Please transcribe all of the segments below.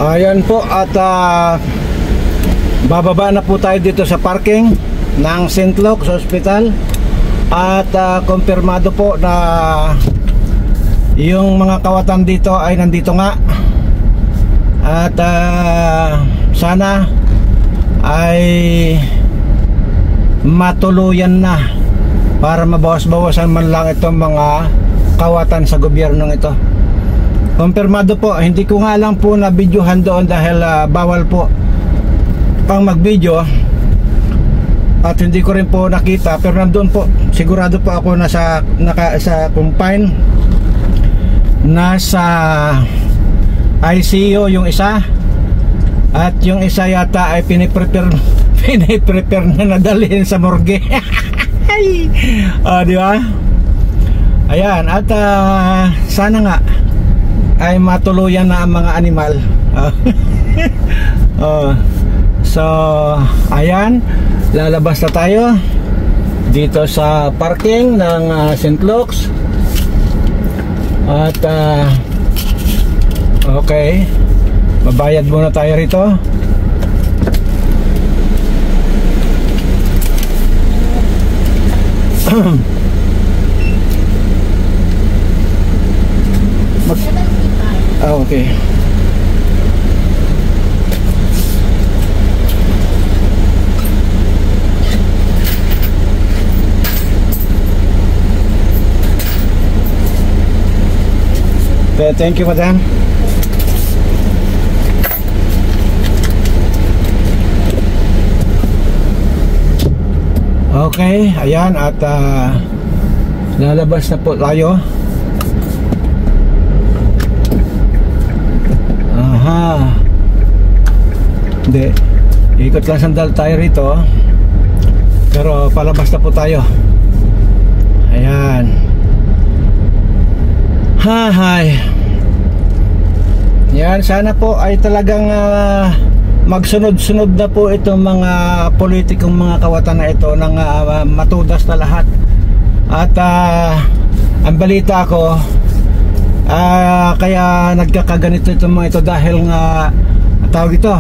Ayan po at bababa na po tayo dito sa parking ng St. Luke's Hospital at kumpirmado po na yung mga kawatan dito ay nandito nga at sana ay matuluyan na para mabawas-bawasan man lang itong mga kawatan sa gobyernong ito. Kumpirmado po, hindi ko nga lang po na videohan doon dahil bawal po pang mag-video at hindi ko rin po nakita, pero nandoon po, sigurado po ako nasa confine, nasa ICU yung isa at yung isa yata ay piniprepare na nadalhin sa morgue. Di ba? Ayan, at sana nga ay matuluyan na ang mga animal. So ayan, lalabas na tayo dito sa parking ng St. Luke's at okay, mabayad muna tayo rito. Okay. Okay, thank you, madam. Okay, ayan at lalabas na po tayo. Hindi, ikot lang sandal tayo rito, pero palabas na po tayo. Ayan. Hi. Yan, sana po ay talagang magsunod-sunod na po itong mga politikong mga kawatan na ito ng matudas na lahat. At ang balita ko, kaya nagkakaganito itong mga ito dahil nga tawag ito,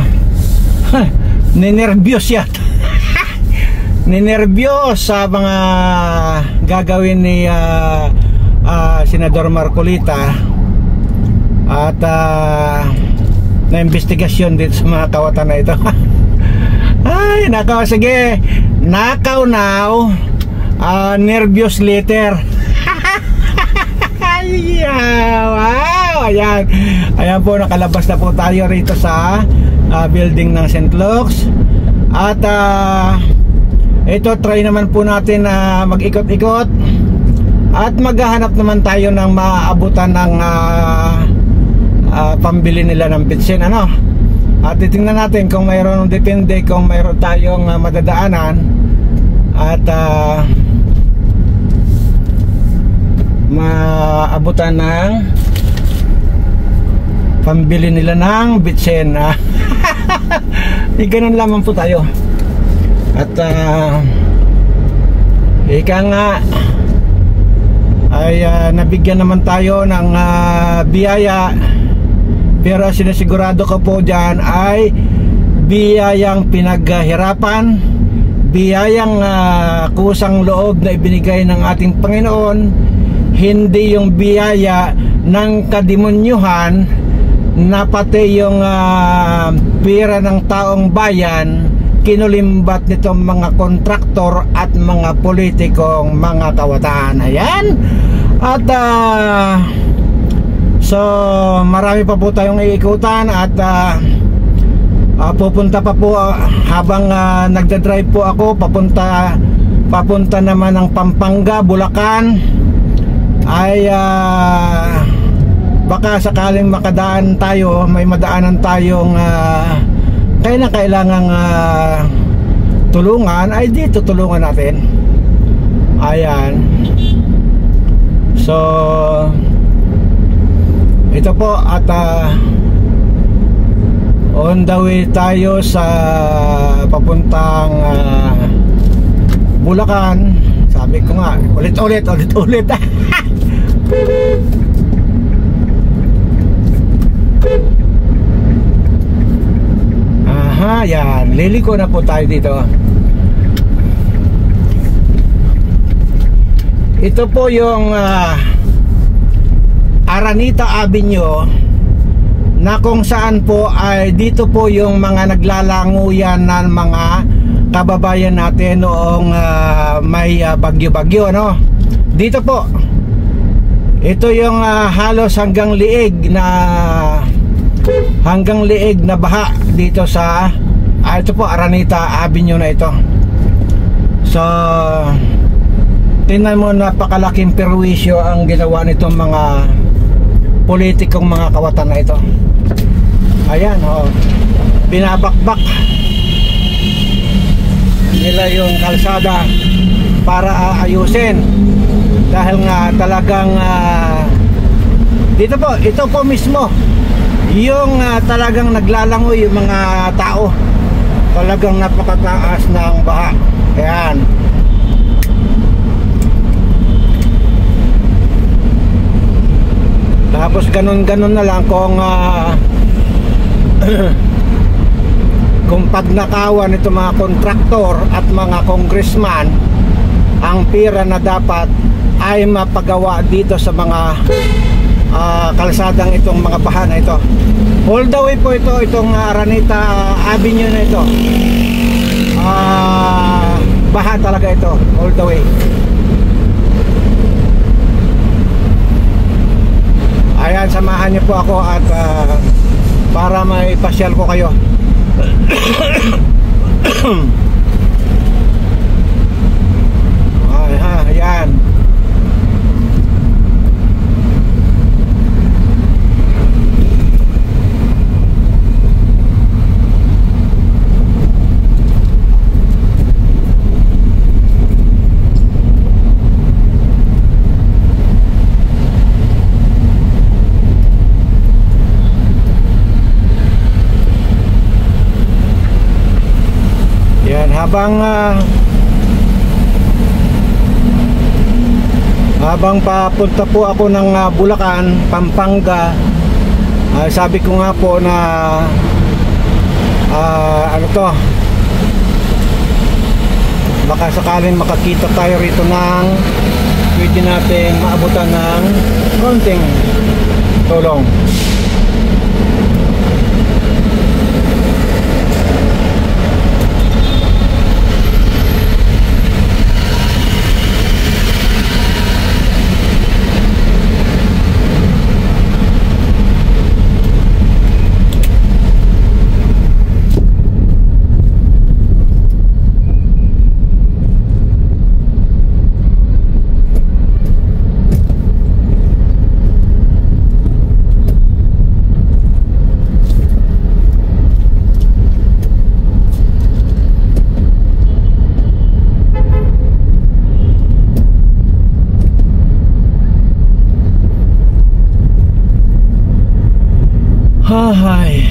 ninervyos yata. Ninervyos sa mga gagawin ni Senador Marcolita at na investigasyon dito sa mga kawatan na ito. Ay, nakaw, sige, nakaw now, nervyos later. Wow, ayan. Ayan po, nakalabas na po tayo rito sa building ng St. Luke's. At ito, try naman po natin na mag-ikot-ikot at maghahanap naman tayo ng maabutan ng pambili nila ng bitsin, ano. At titingnan natin kung mayroon, depende kung mayroon tayong madadaanan at maabutan ng pambili nila ng bitsin. Ganun lamang po tayo. At ika nga ay nabigyan naman tayo ng biyaya, pero sinisigurado ko po dyan ay biyayang pinaghirapan, biyayang kusang loob na ibinigay ng ating Panginoon, hindi yung biyaya ng kademonyuhan na pati yung pira ng taong bayan kinulimbat nitong mga kontraktor at mga politikong mga kawatan. Ayan. At so marami pa po tayong iikutan at pupunta pa po habang nagdadrive po ako papunta naman ng Pampanga, Bulacan ay baka sakaling makadaan tayo, may madaanan tayong kailangang tulungan, ay dito tulungan natin. Ayan. So ito po at on the way tayo sa papuntang Bulacan. Sabi ko nga, ulit-ulit Yan, liliko na po tayo dito. Ito po yung Araneta Avenue, na kung saan po ay dito po yung mga naglalanguyan ng mga kababayan natin noong may bagyo-bagyo, no? Dito po. Ito yung halos hanggang liig na baha dito sa ito po, Araneta Avenue na ito. So tingnan mo, napakalaking perwisyo ang ginawa nitong mga politikong mga kawatan na ito. Ayan, binabakbak nila yung kalsada para aayusin, dahil nga talagang dito po, ito po mismo yung talagang naglalangoy yung mga tao. Talagang napakataas ng baha. Ayan. Tapos ganun-ganun na lang kung pagnakawan ito mga kontraktor at mga congressman ang pira na dapat ay mapagawa dito sa mga kalsadang itong mga baha na ito. All the way po itong Araneta Avenue na ito, baha talaga ito all the way. Ayan, samahan niyo po ako at para may pasyal ko kayo. Ayan. Habang papunta po ako ng Bulacan, Pampanga, sabi ko nga po na baka sakaling makakita tayo rito ng pwede nating maabutan ng konting tulong. Hay.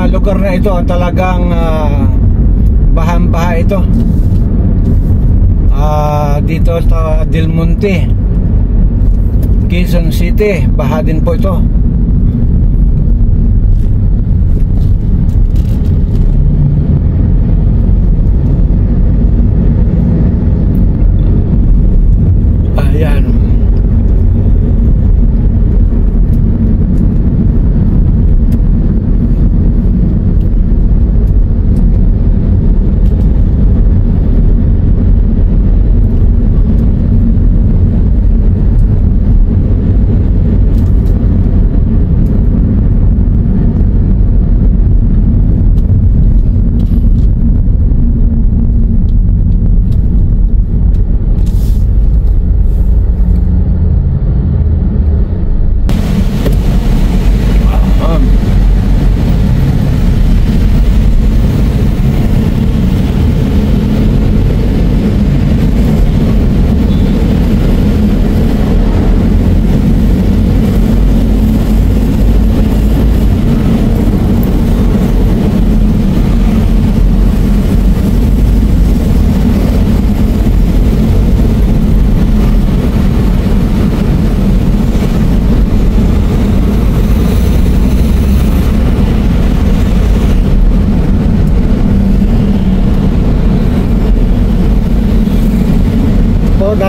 Lugar na ito talagang bahan-baha ito, dito sa Del Monte, Quezon City, baha din po ito. Ayan.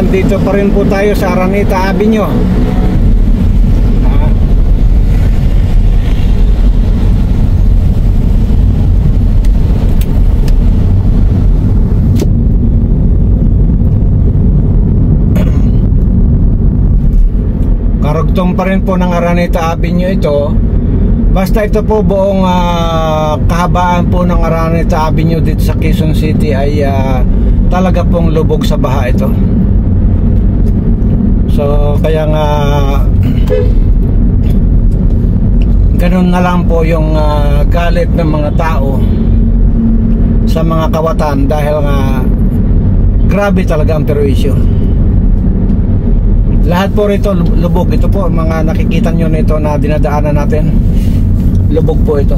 nandito pa rin po tayo sa Araneta Avenue. Karugtong pa rin po ng Araneta Avenue ito. Basta ito po buong kahabaan po ng Araneta Avenue dito sa Quezon City ay talaga pong lubog sa baha ito. So kaya nga ganun na lang po yung galit ng mga tao sa mga kawatan dahil nga grabe talaga ang perwisyo. Lahat po rito lubog. Ito po mga nakikita nyo nito na dinadaanan natin, lubog po ito.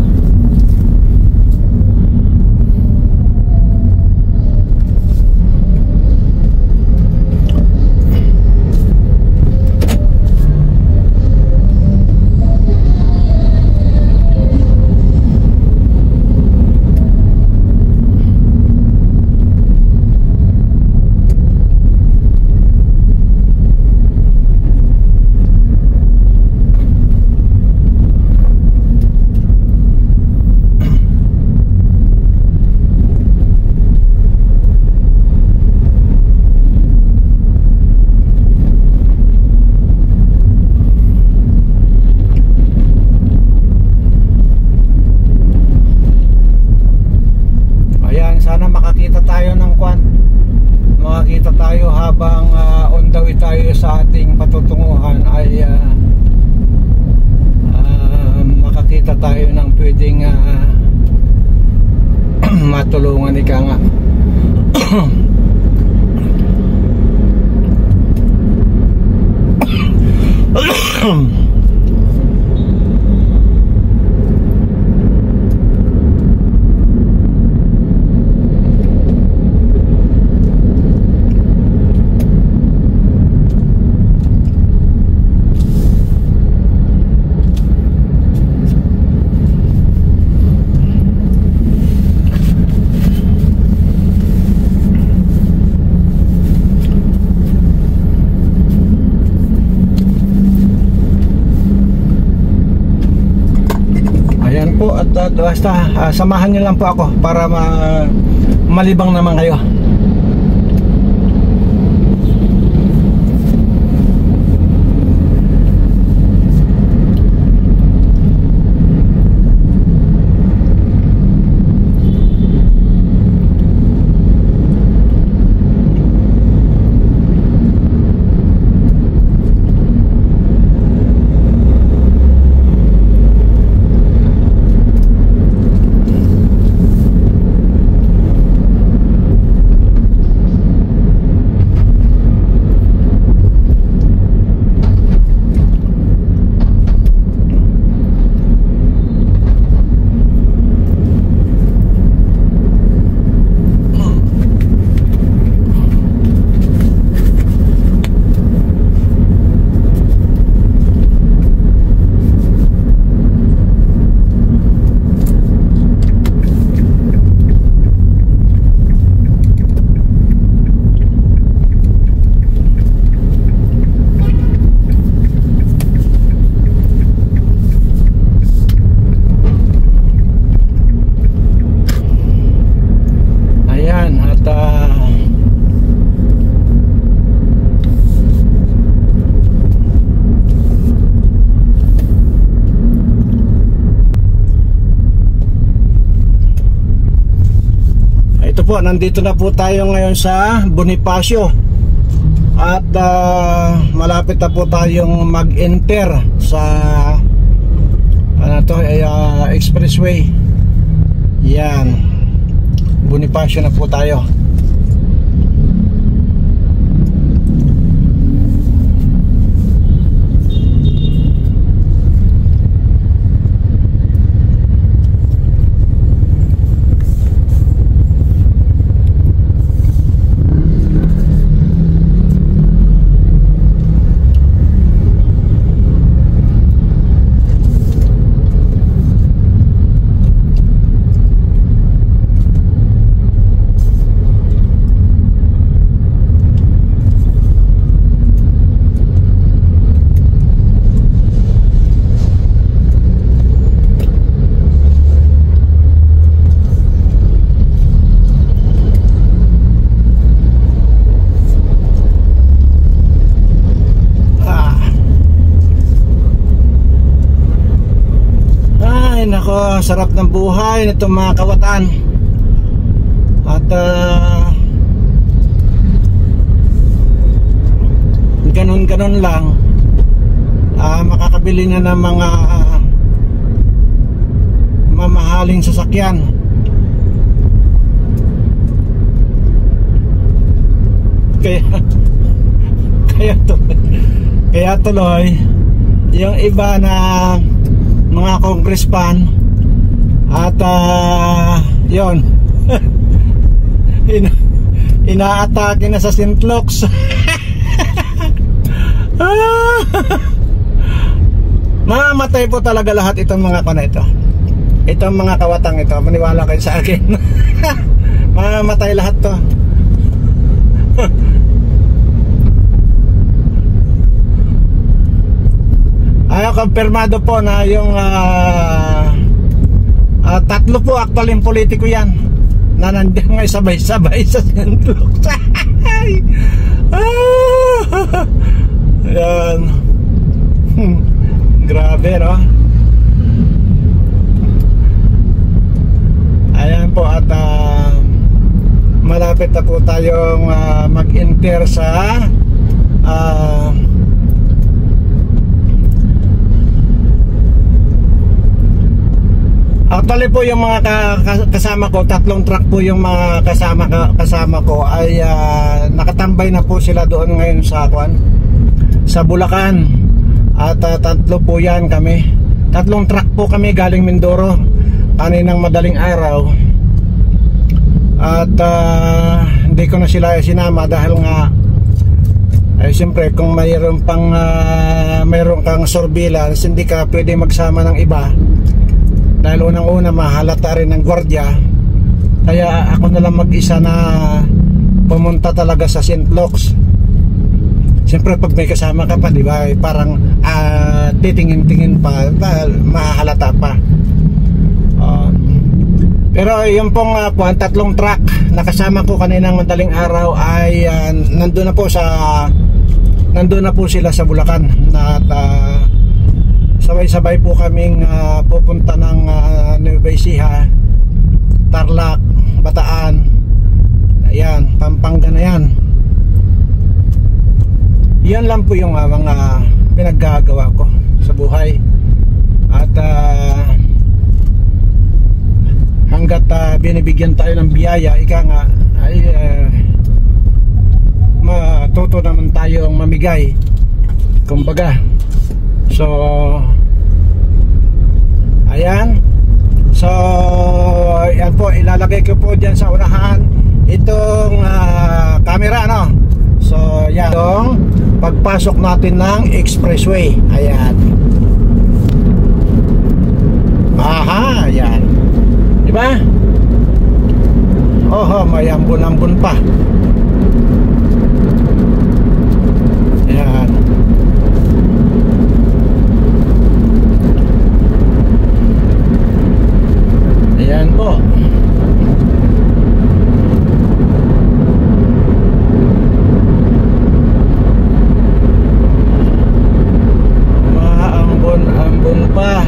Makakita tayo habang on the way tayo sa ating patutunguhan ay makakita tayo ng pwedeng matulungan ika nga. Po at basta samahan niyo lang po ako para malibang naman kayo. Po, nandito na po tayo ngayon sa Bonifacio at malapit na po tayong mag-enter sa expressway. Yan, Bonifacio na po tayo. nako, sarap ng buhay nitong mga kawatan. At ganun-ganun lang, makakabili na ng mga mamahaling sasakyan. Kaya tuloy yung iba na mga congressman at yon inaatake na sa St. Luke's. Mamatay po talaga lahat itong mga kana ito. Itong mga kawatang ito, maniwala kayo sa akin. Mamatay lahat to. Ayaw, kumpirmado po na yung tatlo po actually yung politiko yan na nandiyan nga sabay-sabay sa St. Luke's. Yan. Grabe, no? Ayan po, at malapit na po tayong mag-enter sa actually po yung mga kasama ko, tatlong truck po yung mga kasama ko ay nakatambay na po sila doon ngayon sa Bulacan. At tatlo po yan kami. Tatlong truck po kami galing Mindoro kaninang madaling araw. At hindi ko na sila sinama dahil nga ay siyempre kung mayroon kang surveillance, hindi ka pwede magsama ng iba dahil unang-una mahalata rin ng gwardiya. Kaya ako na lang mag-isa na pumunta talaga sa St. Luke's. Siyempre pag may kasama ka pa, di ba, parang titingin-tingin pa, mahalata pa. Pero yung pong tatlong truck na kasama ko kaninang madaling araw ay nandun na po sila sa Bulacan. At sabay-sabay po kaming pupunta ng Nueva Ecija, Tarlac, Bataan, ayan, Pampanga na yan. Yan lang po yung mga pinaggagawa ko sa buhay. At hanggat binibigyan tayo ng biyaya, ika nga ay matuto naman tayong mamigay, kumbaga. So ayan. So yan po, ilalagay ko po dyan sa unahan itong camera, no? So yan, itong pagpasok natin ng expressway. Ayan. Aha, ayan. Diba? Oho, may ambon-ambon pa. Ayan. Ayan po. Maambon-ambon pa.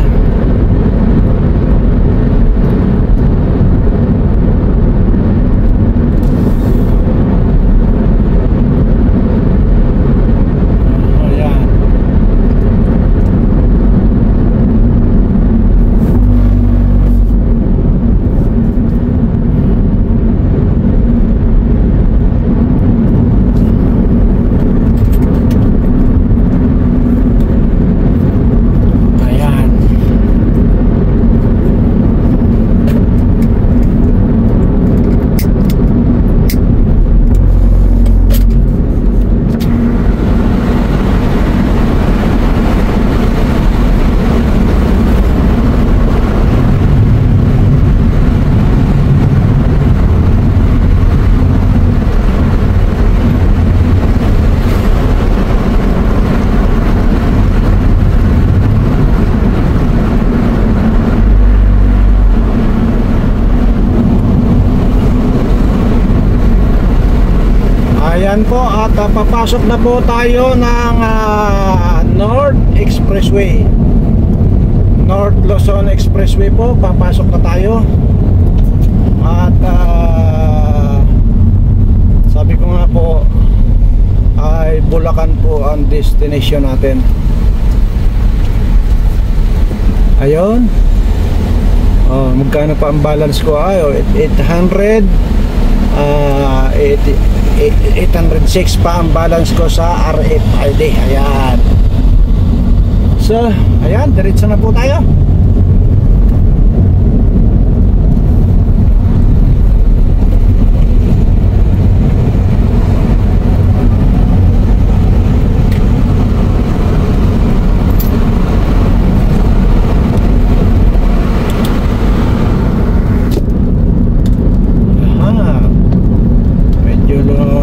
Ayan po, at papasok na po tayo ng North Expressway. North Luzon Expressway po, papasok na tayo. At sabi ko nga po ay Bulacan po ang destination natin. Ayun. Magkano pa ang balance ko? 800 806 pa ang balance ko sa RFID. Ayan. So, ayan, diretso na po tayo.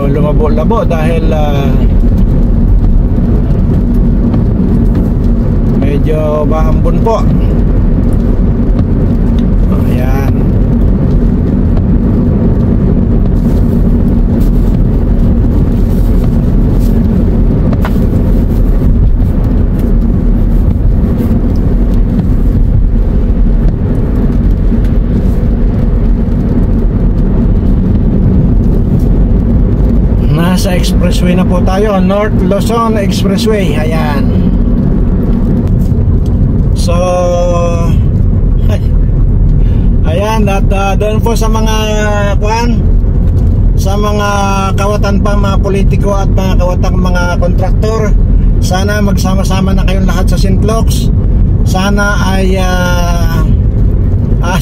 Lumabo-labo dahil medyo maambon po. Ayan. Nasa expressway na po tayo, North Luzon Expressway. Ayan. So ayan, at doon po sa mga sa mga kawatan pa, mga politiko at mga kawatang mga kontraktor, sana magsama-sama na kayong lahat sa St. Luke's. Sana ay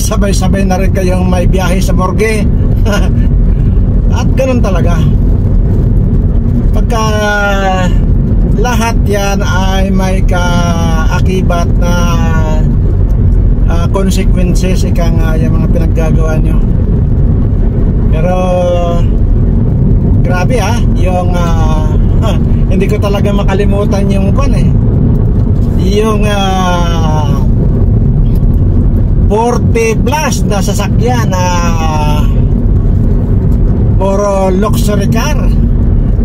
sabay-sabay na rin kayong may biyahe sa morgue. At ganun talaga, pagka lahat yan ay may kaakibat na consequences, ika nga yung mga pinaggagawa nyo. Pero grabe yung hindi ko talaga makalimutan yung yung 40 plus na sasakyan na puro luxury car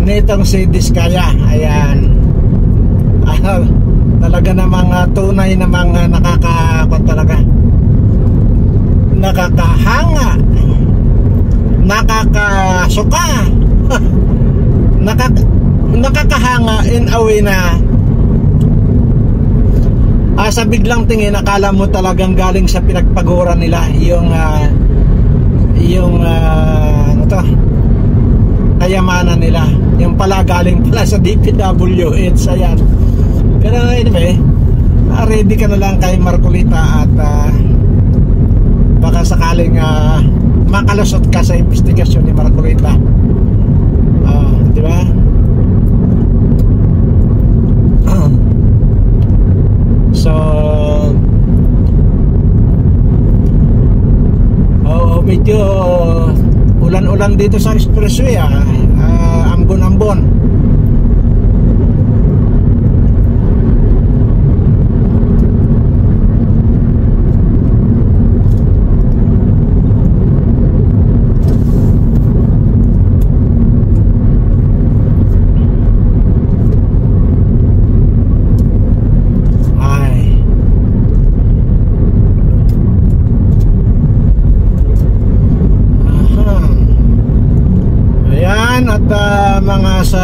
nitong si Diskaya. Ayan. Talaga namang tunay namang talaga nakakahanga, nakakasuka, nakakahanga in a way na sa biglang tingin akala mo talagang galing sa pinagpaguran nila yung kayamanan nila, yung pala galing pala sa DPWH. Ayan. Pero anyway, ready ka na lang kay Marcolita at baka sakaling makalusot ka sa investigasyon ni Marcolita. Di ba? So medyo ulan-ulan dito sa expressway. Ambon-ambon.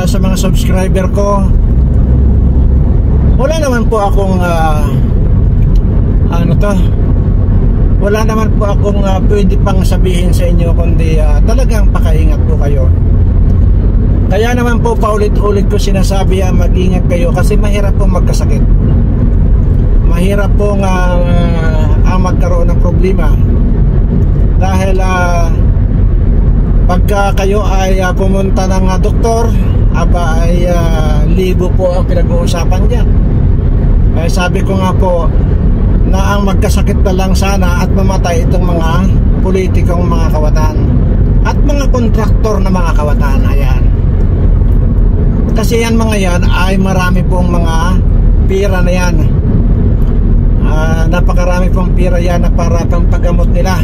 Sa mga subscriber ko, wala naman po akong wala naman po akong pwede pang sabihin sa inyo kundi talagang pakaingat po kayo. Kaya naman po paulit-ulit ko sinasabi, mag-ingat kayo kasi mahirap po magkasakit, mahirap po magkaroon ng problema dahil pagka kayo ay pumunta ng doktor, ay libo po ang pinag-uusapan dyan. Kaya sabi ko nga po na ang magkasakit na lang sana at mamatay itong mga politikong mga kawatan at mga kontraktor na mga kawatan. Ayan. Kasi yan mga yan ay marami pong mga pira na yan. Napakarami pong pira yan na para pang paggamot nila.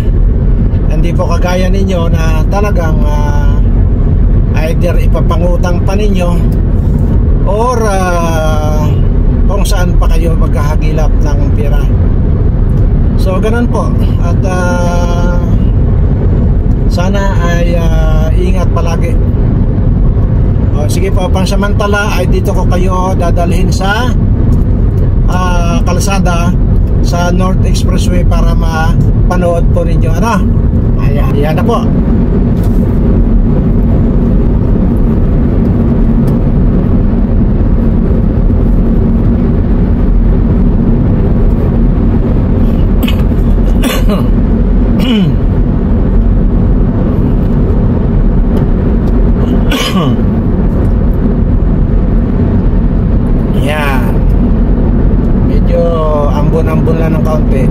Hindi po kagaya ninyo na talagang either ipapangutang pa ninyo or kung saan pa kayo maghahagilap ng pera. So ganun po. At sana ay ingat palagi. Sige po, pansamantala ay dito ko kayo dadalhin sa kalsada sa North Expressway para mapanood po ninyo. Ano? Ayan na po. Yan. Medyo ambon-ambon lang ng kaunti.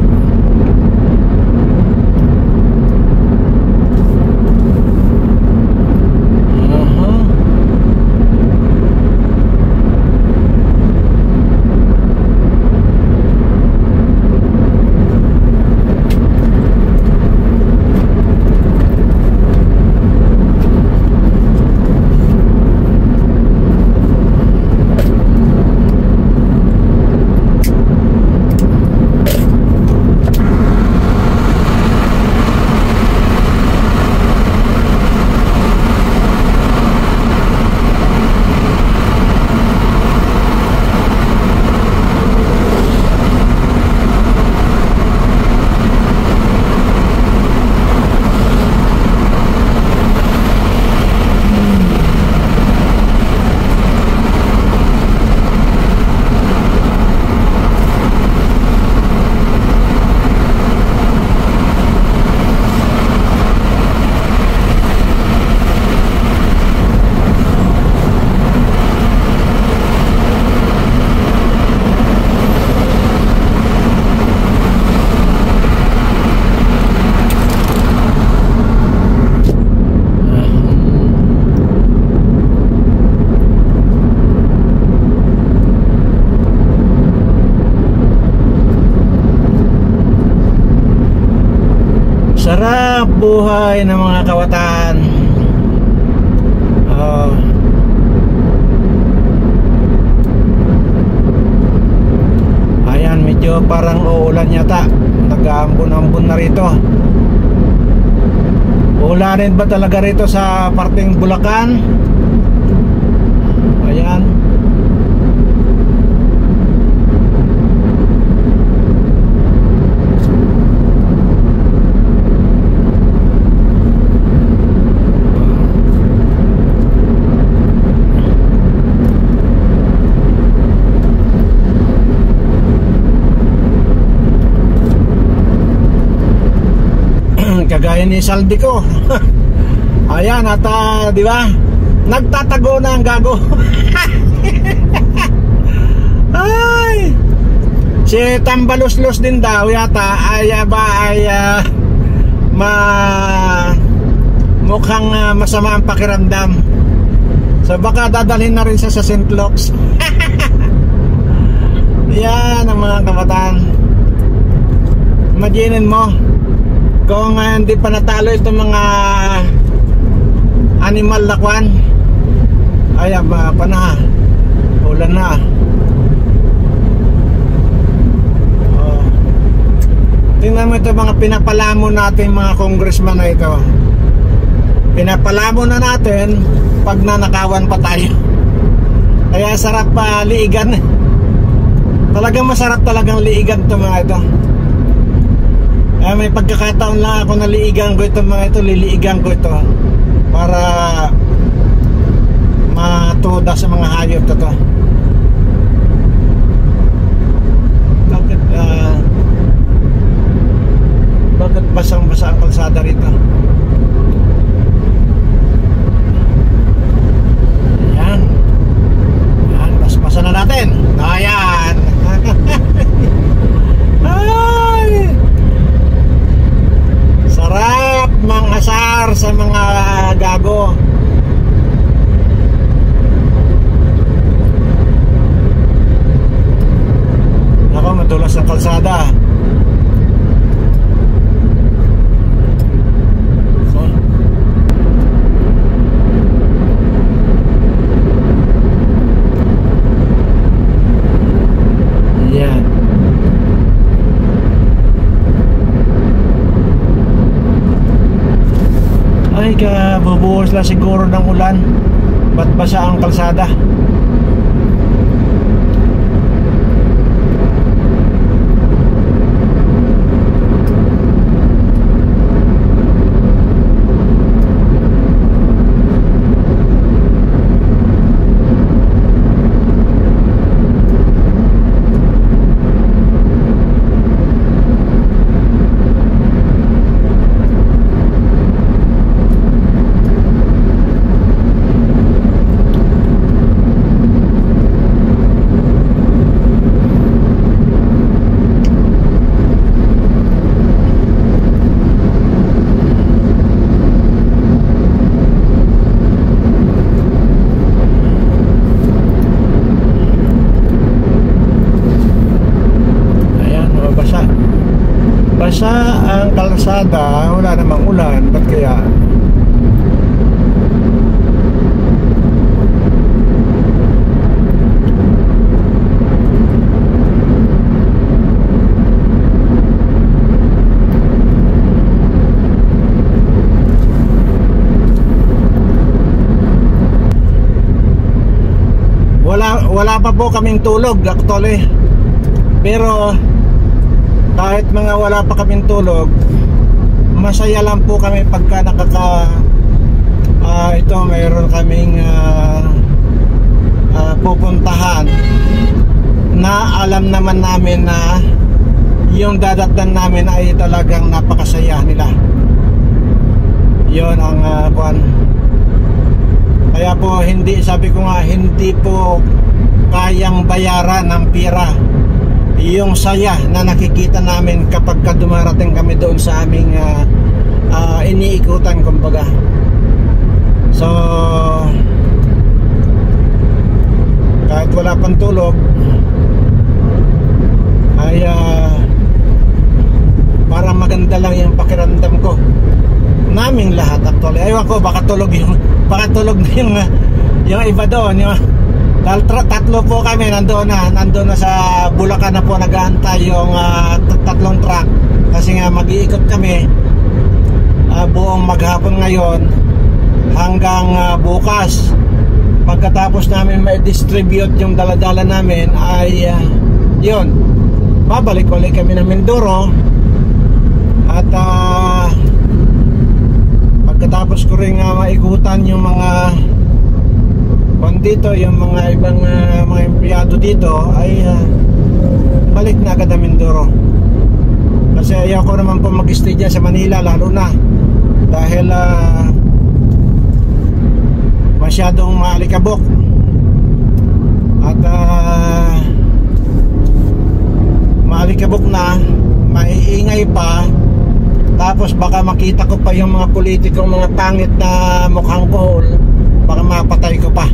Sarap buhay ng mga kawatan. Ayan, medyo parang uulan yata. Nag-aambon-ambon na rito. Ulanin ba talaga rito sa parteng Bulacan? Ayan. Kagaya ni Saldi ko. Ayan, at di ba? Nagtatago na ang gago. Ay! Si Tambaluslos din daw yata ay mukhang masama ang pakiramdam. So baka dadalhin na rin siya sa St. Luke's. Yan ang mga kabataan. Imaginin mo kung hindi pa natalo itong mga animal na kwan. Ay, pa na. Ulan na. Tingnan mo ito mga pinapalamon natin mga congressman na ito. Pinapalamon na natin pag nanakawan pa tayo. Kaya sarap pa liigan. Talagang masarap talagang liigan ito mga ito. May pagkakataon lang ako naliigan ko ito mga ito, liliigan ko ito para matuda sa mga hayop ito. Bakit basang-basa ang kalsada rito? Ayan. Ayan, basbasan na natin. Ayan. Ay! Sarap mangasar sa mga gago. Ako, madulas ang kalsada. ay bubuhos lang siguro ng ulan, ba't basa ang kalsada. Basa ang kalsada, wala namang ulan, ba't kaya? Wala pa po kaming tulog actually, pero kahit mga wala pa kaming tulog, masaya lang po kami pagka ito mayroon kaming pupuntahan na alam naman namin na yung dadatnan namin ay talagang napakasaya nila. Yon ang kuan. Kaya po hindi, sabi ko nga, hindi po kayang bayaran ng pira yung saya na nakikita namin kapag dumarating kami doon sa aming iniikutan kumbaga. So kahit wala pang tulog ay parang maganda lang yung pakiramdam ko, naming lahat actually. Aywan ko, baka tulog na yung iba doon, tatlo po kami nandoon na sa Bulacan na po nag-aantay yung tatlong truck, kasi nga mag-iikot kami buong maghapon ngayon hanggang bukas. Pagkatapos namin ma-distribute yung daladala namin ay yun, babalik ulit kami ng Mindoro. At pagkatapos ko rin maikutan yung mga dito, yung mga ibang mga empleyado dito, ay balik na agad ang Mindoro. Kasi ayaw ko naman po mag-stay dyan sa Manila, lalo na dahil masyadong maalikabok at maalikabok na, maiingay pa, tapos baka makita ko pa yung mga politikong mga pangit na mukhang kohol, baka mapatay ko pa.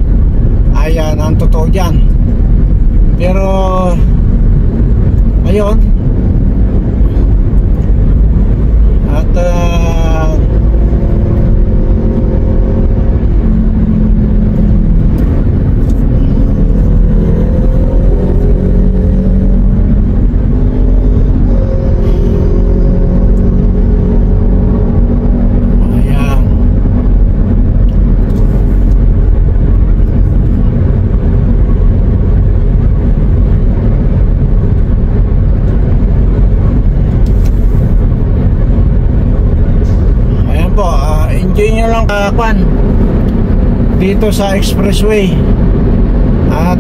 Ayan ang totoo dyan. Pero ayun, at enjoy nyo lang kwan dito sa expressway. At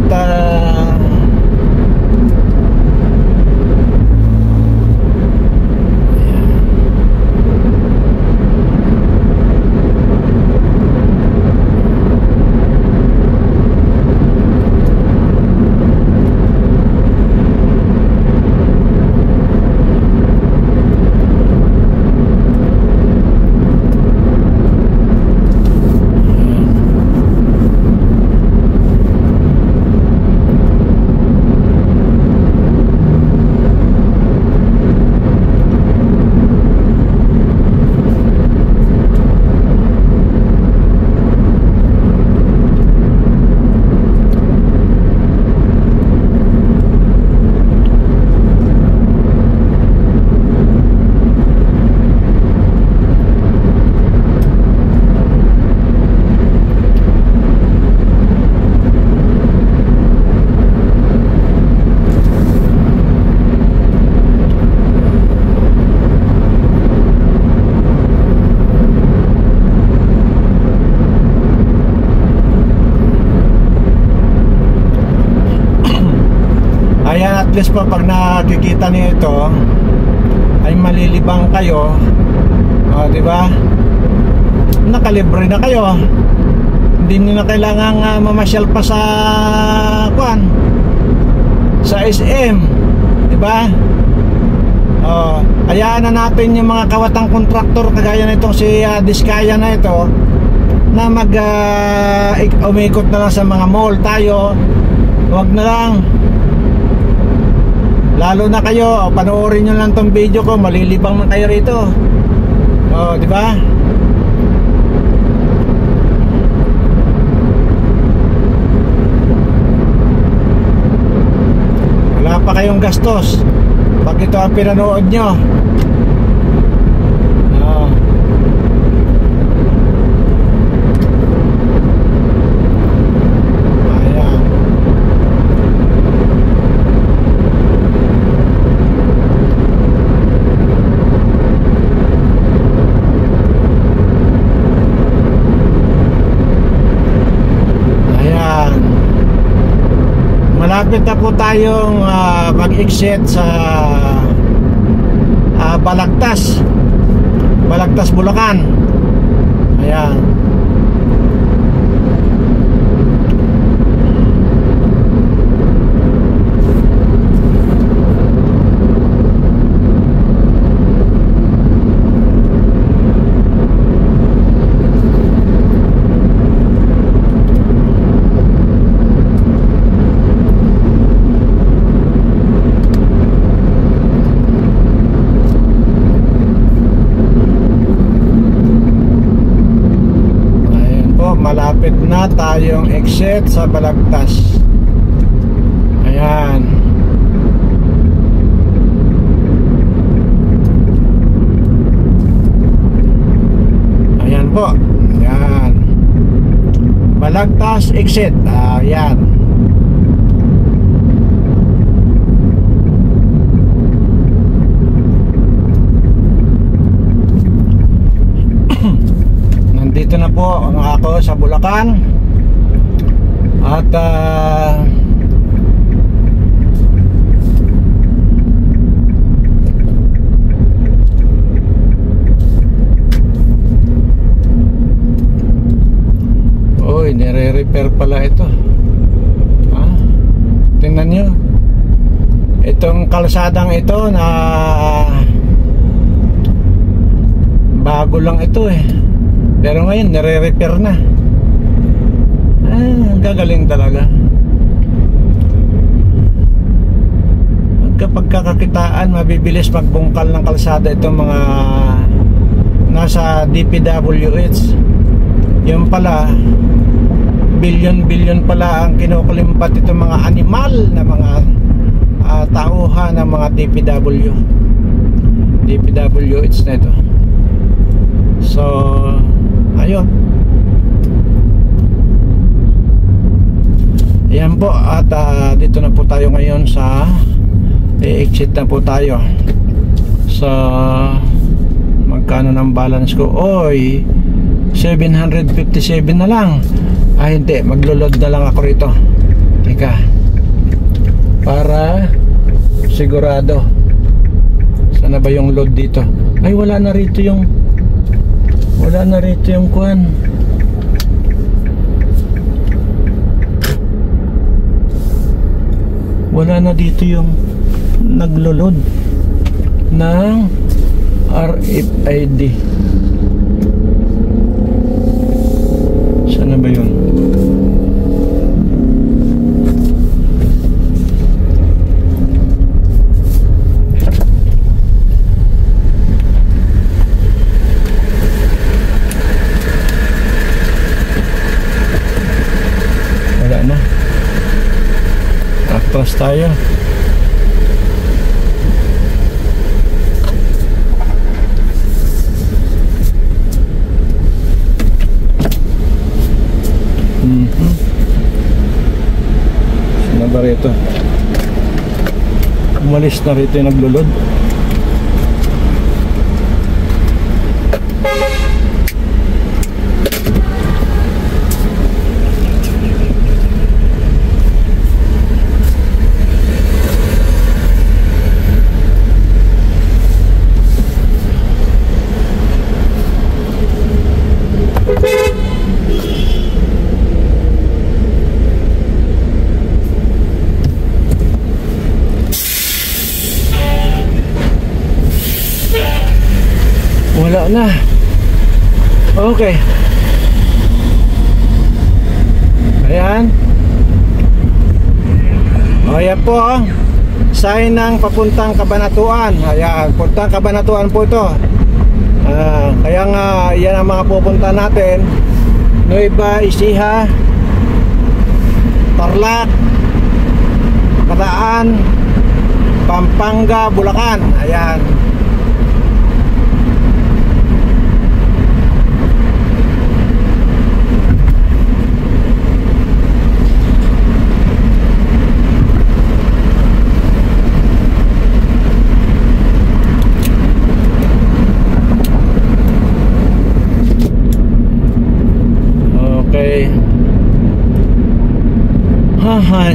least po pag nakikita niyo ito ay malilibang kayo, di ba? Nakalibre na kayo, hindi niyo na kailangang mamasyal pa sa SM, di ba? Hayaan na natin yung mga kawatang kontraktor kagaya nitong si Diskaya na ito na umikot na lang sa mga mall. Tayo, wag na lang. Lalo na kayo, panoorin nyo lang tong video ko, malilibang na kayo rito. Di ba? Wala pa kayong gastos pag ito ang pinanood nyo. Malapit na po tayong mag-exit sa Balagtas, Bulacan. Ayan. Malapit na tayong exit sa Balagtas. Ayan. Ayan po. Ayan. Balagtas exit. Ayan. Dito na po ako sa Bulacan at nire-repair pala ito. Tingnan nyo itong kalsadang ito na bago lang ito pero ngayon nire-repair na. Gagaling talaga. Pagkakakitaan, mabibilis magbungkal ng kalsada itong mga nasa DPWH. Yung pala bilyon pala ang kinukulimpat itong mga animal na mga tauhan ng mga DPWH na ito. So ayun. Ayan po. At dito na po tayo ngayon sa exit na po tayo. So magkano ng balance ko? Oy, 757 na lang. Hindi, maglo-load na lang ako rito. Teka, para sigurado. Sana ba yung load dito? Ay, wala na rito yung kuwan. Wala na dito yung naglo-load ng RFID. Sana ba yun? Atras tayo. Sino ba rito? Umalis na rito yung naglulod. na. Okay. Ayan. Ayan po, sign ng papuntang Cabanatuan. Ayan, papuntang Cabanatuan po ito. Kaya nga, yan ang mga pupunta natin. Nueva Ecija, Tarlac, Bataan, Pampanga, Bulacan. Ayan. Okay. Hahay.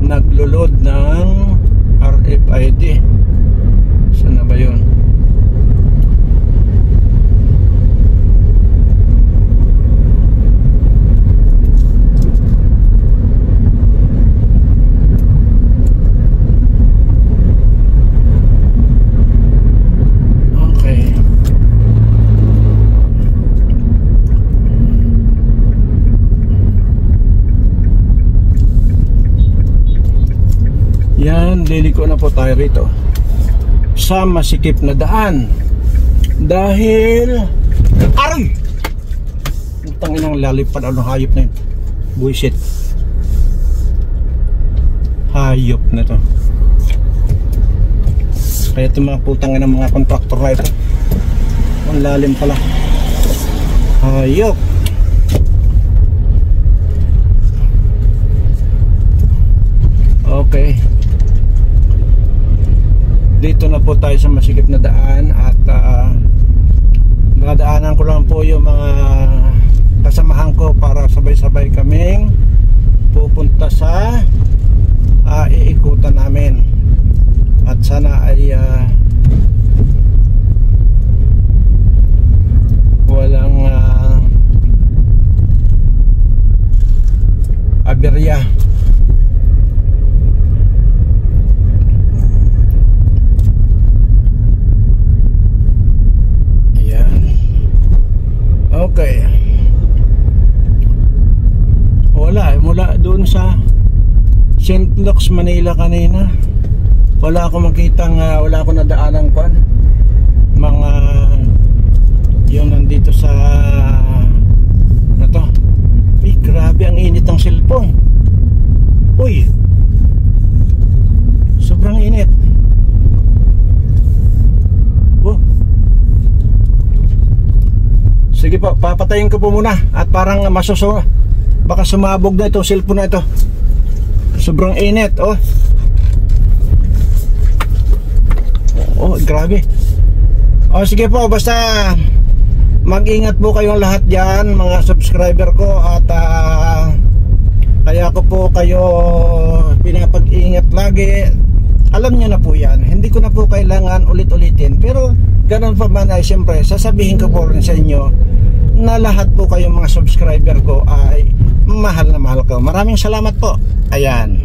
Naglulod ng RFID. Saan na ba yun? Okay. Yan, liliko na po tayo rito sa masikip na daan dahil aray! Ang tanginang lalipad ng hayop na yun. Buisit. Hayop na to. Kaya ito mga putang ng mga kontraktor na ito. Ang lalim pala. Hayop. Okay. Dito na po tayo sa masikip na daan at dadaanan ko lang po yung mga kasamahan ko para sabay-sabay kaming pupunta sa iikutan namin at sana ay walang aberya. Okay. Mula doon sa St. Luke's, Manila kanina. Wala akong makitang wala akong nadaanan kwan. Mga yung nandito sa to. Uy, grabe ang init ng cellphone. Uy. Sobrang init. Sige po, papatayin ko po muna at parang baka sumabog na itong cellphone na ito. Sobrang init, oh. Oh, grabe. Oh, sige po, basta mag-ingat po kayong lahat diyan, mga subscriber ko at kaya ko po kayo pinapag-ingat lagi. Alam niyo na po yan. Hindi ko na po kailangan ulit-ulitin, pero ganun pa man ay siyempre sasabihin ko po rin sa inyo na lahat po kayong mga subscriber ko ay mahal na mahal ko. Maraming salamat po. Ayan.